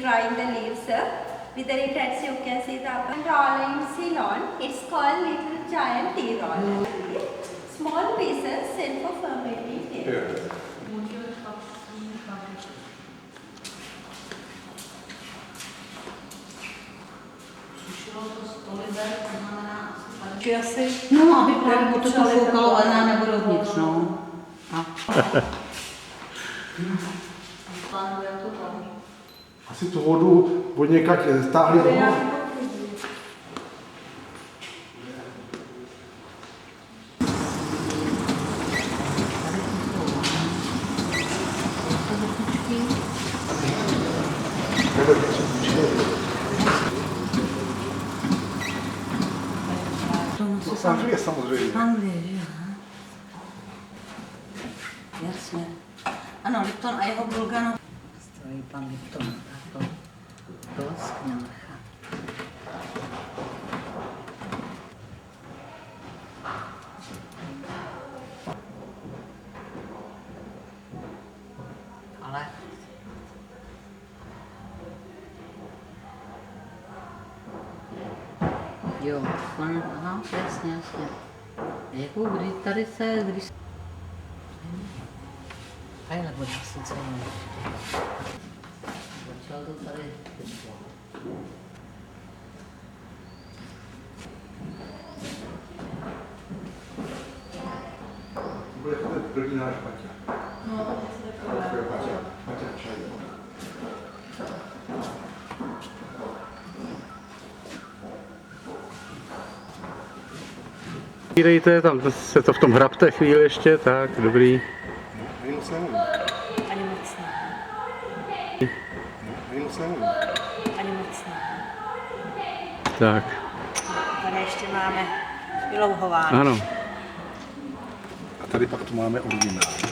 drawing the leaves with the red you can see the roll in Ceylon. It's called little giant tea roll. Small pieces sent for fermenting tea. No, aby právě to foukalo, ale nám nebude uvnitř, no. Asi tu vodu od někak stáhli z hora. Z Anglie samozřejmě. Anglie, že jo. Jasně. Ano, Lipton a jeho Bulgano. Stojí pan Lipton. To skvělé. Ale jo, pan, aha, jasně. Jako kdy tady se, když... Tadyhle bude asi celé. Začal to tady. Bude to první náš Paťa. No, Paťa čaj. Dejte, tam se to v tom hrabte chvíli ještě, tak, dobrý. Ani moc nemůžu. Ani moc ne. Ani moc nemůžu. Ani moc ne. Tak, Tady ještě máme vylouhování. ano. A tady pak tu máme originál.